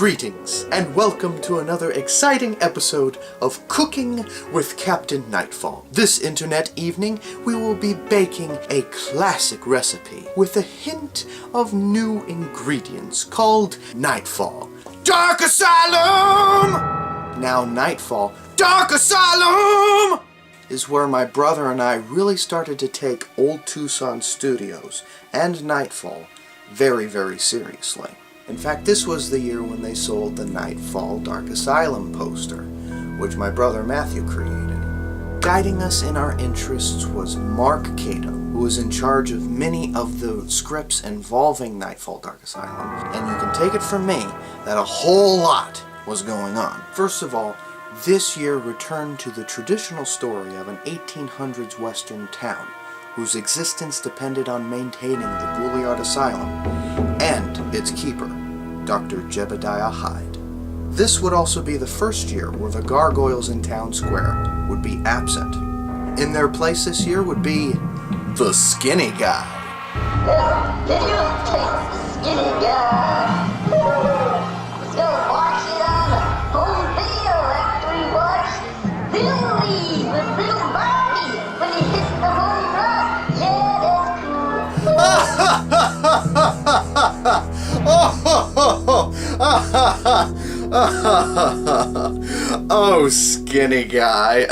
Greetings, and welcome to another exciting episode of Cooking with Captain Nightfall. This internet evening, we will be baking a classic recipe with a hint of new ingredients called Nightfall. Dark Asylum! Now Nightfall, Dark Asylum! Is where my brother and I really started to take Old Tucson Studios and Nightfall very, very seriously. In fact, this was the year when they sold the Nightfall Dark Asylum poster, which my brother Matthew created. Guiding us in our interests was Mark Cato, who was in charge of many of the scripts involving Nightfall Dark Asylum, and you can take it from me that a whole lot was going on. First of all, this year returned to the traditional story of an 1800s Western town, whose existence depended on maintaining the Gouliard Asylum and its keeper, Dr. Jebediah Hyde. This would also be the first year where the gargoyles in town square would be absent. In their place this year would be the Skinny Guy. Did you take the Skinny Guy? Let's go watch it on home video after we watch Billy with little Bobby when he hits the home run. Yeah, that's cool. Oh, Skinny Guy.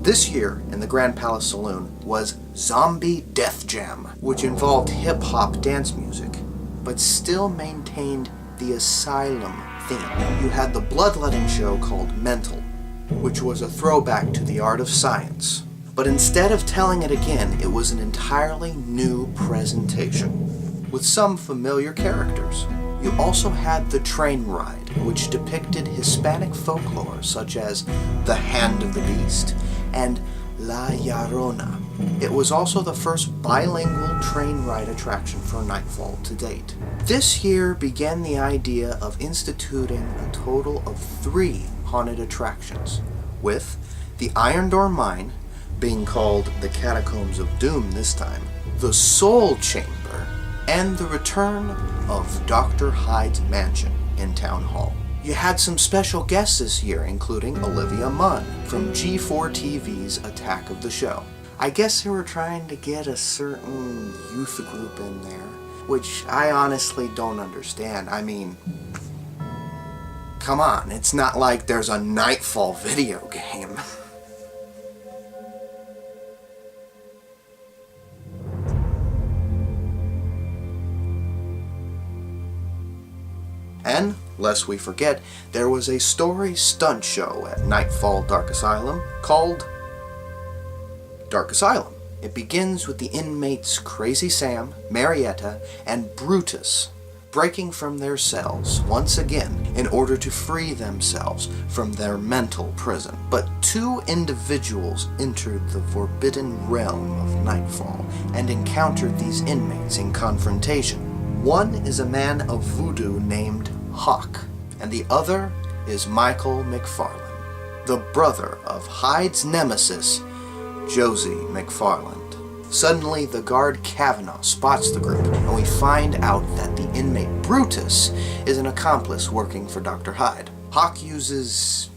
This year, in the Grand Palace Saloon, was Zombie Death Jam, which involved hip-hop dance music, but still maintained the Asylum theme. You had the bloodletting show called Mental, which was a throwback to the art of science. But instead of telling it again, it was an entirely new presentation, with some familiar characters. You also had the train ride, which depicted Hispanic folklore such as the Hand of the Beast and La Llorona. It was also the first bilingual train ride attraction for Nightfall to date. This year began the idea of instituting a total of 3 haunted attractions, with the Iron Door Mine being called the Catacombs of Doom this time, the Soul Chamber, and the return of Dr. Hyde's mansion in Town Hall. You had some special guests this year, including Olivia Munn from G4 TV's Attack of the Show. I guess they were trying to get a certain youth group in there, which I honestly don't understand. I mean, come on, it's not like there's a Nightfall video game. And, lest we forget, there was a story stunt show at Nightfall Dark Asylum called Dark Asylum. It begins with the inmates Crazy Sam, Marietta, and Brutus breaking from their cells once again in order to free themselves from their mental prison. But 2 individuals entered the forbidden realm of Nightfall and encountered these inmates in confrontation. One is a man of voodoo named Hawk, and the other is Michael McFarland, the brother of Hyde's nemesis, Josie McFarland. Suddenly, the guard Kavanaugh spots the group, and we find out that the inmate Brutus is an accomplice working for Dr. Hyde. Hawk uses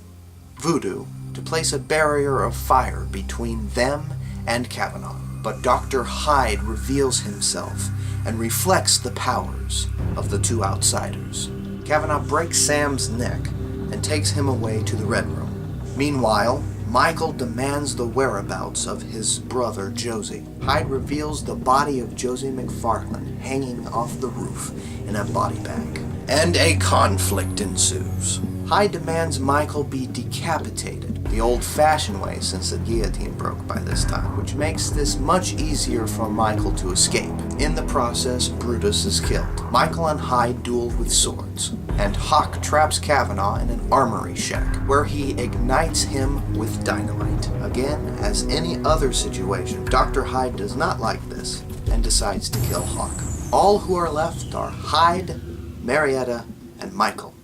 voodoo to place a barrier of fire between them and Kavanaugh, but Dr. Hyde reveals himself and reflects the powers of the 2 outsiders. Kavanaugh breaks Sam's neck and takes him away to the Red Room. Meanwhile, Michael demands the whereabouts of his brother Josie. Hyde reveals the body of Josie McFarland hanging off the roof in a body bag, and a conflict ensues. Hyde demands Michael be decapitated, the old-fashioned way since the guillotine broke by this time, which makes this much easier for Michael to escape. In the process, Brutus is killed. Michael and Hyde duel with swords, and Hawk traps Kavanaugh in an armory shack, where he ignites him with dynamite. Again, as any other situation, Dr. Hyde does not like this, and decides to kill Hawk. All who are left are Hyde, Marietta, and Michael.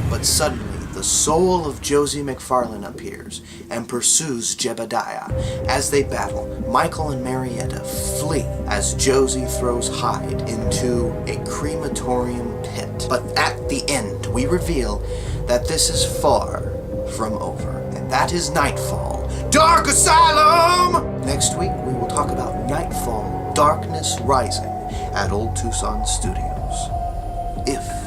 But suddenly, the soul of Josie McFarlane appears and pursues Jebediah. As they battle, Michael and Marietta flee as Josie throws Hyde into a crematorium pit. But at the end, we reveal that this is far from over, and that is Nightfall, Dark Asylum! Next week, we will talk about Nightfall, Darkness Rising at Old Tucson Studios. If